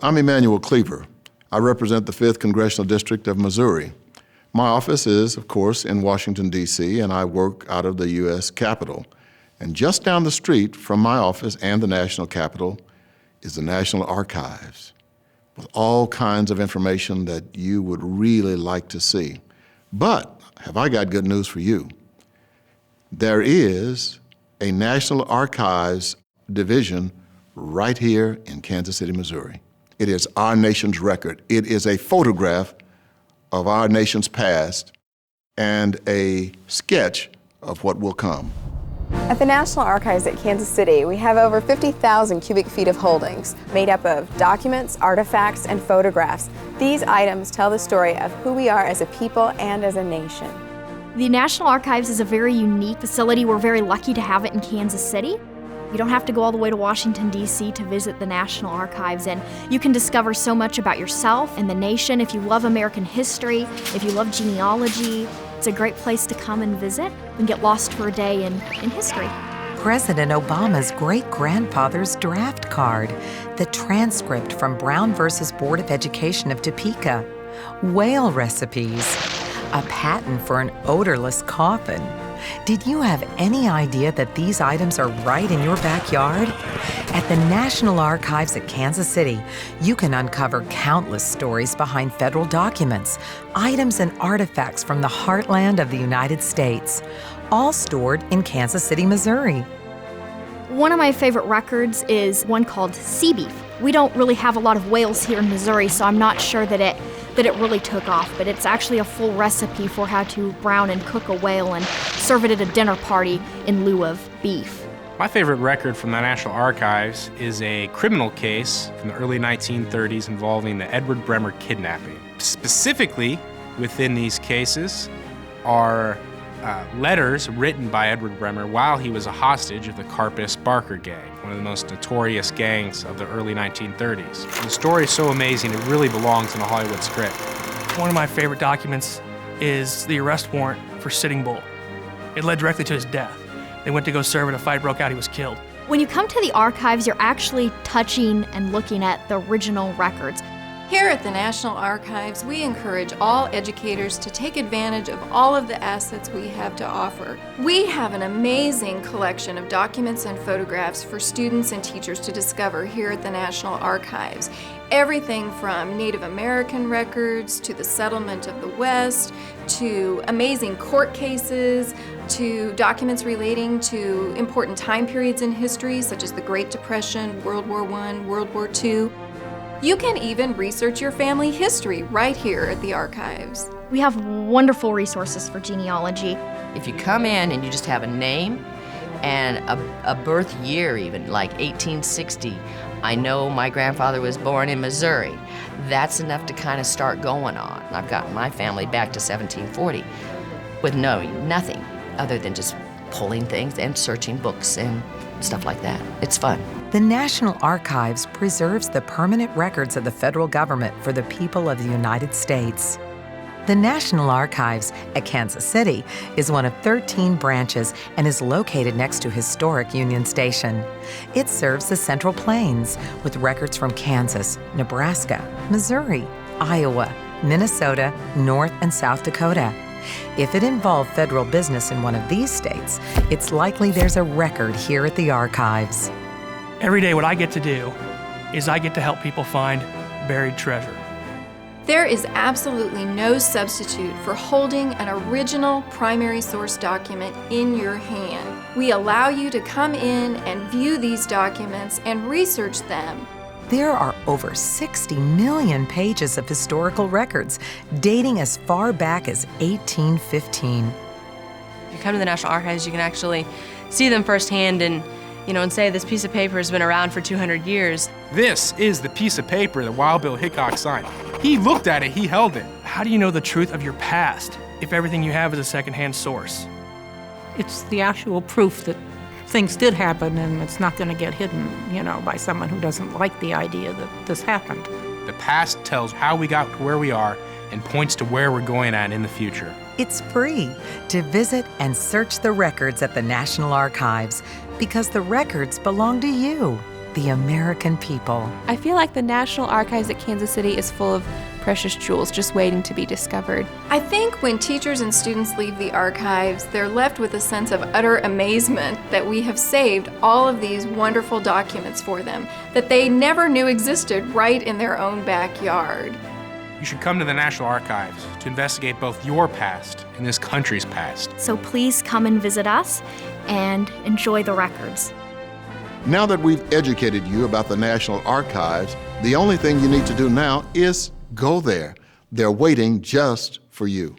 I'm Emmanuel Cleaver. I represent the 5th Congressional District of Missouri. My office is, of course, in Washington, D.C., and I work out of the U.S. Capitol. And just down the street from my office and the National Capitol is the National Archives, with all kinds of information that you would really like to see. But have I got good news for you? There is a National Archives division right here in Kansas City, Missouri. It is our nation's record. It is a photograph of our nation's past and a sketch of what will come. At the National Archives at Kansas City, we have over 50,000 cubic feet of holdings made up of documents, artifacts, and photographs. These items tell the story of who we are as a people and as a nation. The National Archives is a very unique facility. We're very lucky to have it in Kansas City. You don't have to go all the way to Washington, D.C. to visit the National Archives, and you can discover so much about yourself and the nation. If you love American history, if you love genealogy, it's a great place to come and visit and get lost for a day in history. President Obama's great-grandfather's draft card, the transcript from Brown versus Board of Education of Topeka, whale recipes, a patent for an odorless coffin. Did you have any idea that these items are right in your backyard? At the National Archives at Kansas City, you can uncover countless stories behind federal documents, items and artifacts from the heartland of the United States, all stored in Kansas City, Missouri. One of my favorite records is one called Sea Beef. We don't really have a lot of whales here in Missouri, so I'm not sure that it really took off, but it's actually a full recipe for how to brown and cook a whale and serve it at a dinner party in lieu of beef. My favorite record from the National Archives is a criminal case from the early 1930s involving the Edward Bremer kidnapping. Specifically, within these cases are letters written by Edward Bremer while he was a hostage of the Carpus Barker gang, one of the most notorious gangs of the early 1930s. The story is so amazing, it really belongs in a Hollywood script. One of my favorite documents is the arrest warrant for Sitting Bull. It led directly to his death. They went to go serve and a fight broke out, he was killed. When you come to the archives, you're actually touching and looking at the original records. Here at the National Archives, we encourage all educators to take advantage of all of the assets we have to offer. We have an amazing collection of documents and photographs for students and teachers to discover here at the National Archives. Everything from Native American records to the settlement of the West, to amazing court cases, to documents relating to important time periods in history, such as the Great Depression, World War I, World War II. You can even research your family history right here at the archives. We have wonderful resources for genealogy. If you come in and you just have a name and a birth year even, like 1860, I know my grandfather was born in Missouri. That's enough to kind of start going on. I've got my family back to 1740 with knowing nothing other than just pulling things and searching books and stuff like that. It's fun. The National Archives preserves the permanent records of the federal government for the people of the United States. The National Archives at Kansas City is one of 13 branches and is located next to historic Union Station. It serves the Central Plains with records from Kansas, Nebraska, Missouri, Iowa, Minnesota, North and South Dakota. If it involved federal business in one of these states, it's likely there's a record here at the archives. Every day what I get to do is I get to help people find buried treasure. There is absolutely no substitute for holding an original primary source document in your hand. We allow you to come in and view these documents and research them. There are over 60 million pages of historical records dating as far back as 1815. If you come to the National Archives, you can actually see them firsthand and say this piece of paper has been around for 200 years. This is the piece of paper that Wild Bill Hickok signed. He looked at it, he held it. How do you know the truth of your past if everything you have is a secondhand source? It's the actual proof that things did happen, and it's not going to get hidden, by someone who doesn't like the idea that this happened. The past tells how we got to where we are and points to where we're going at in the future. It's free to visit and search the records at the National Archives because the records belong to you. the American people. I feel like the National Archives at Kansas City is full of precious jewels just waiting to be discovered. I think when teachers and students leave the archives, they're left with a sense of utter amazement that we have saved all of these wonderful documents for them that they never knew existed right in their own backyard. You should come to the National Archives to investigate both your past and this country's past. So please come and visit us and enjoy the records. Now that we've educated you about the National Archives, the only thing you need to do now is go there. They're waiting just for you.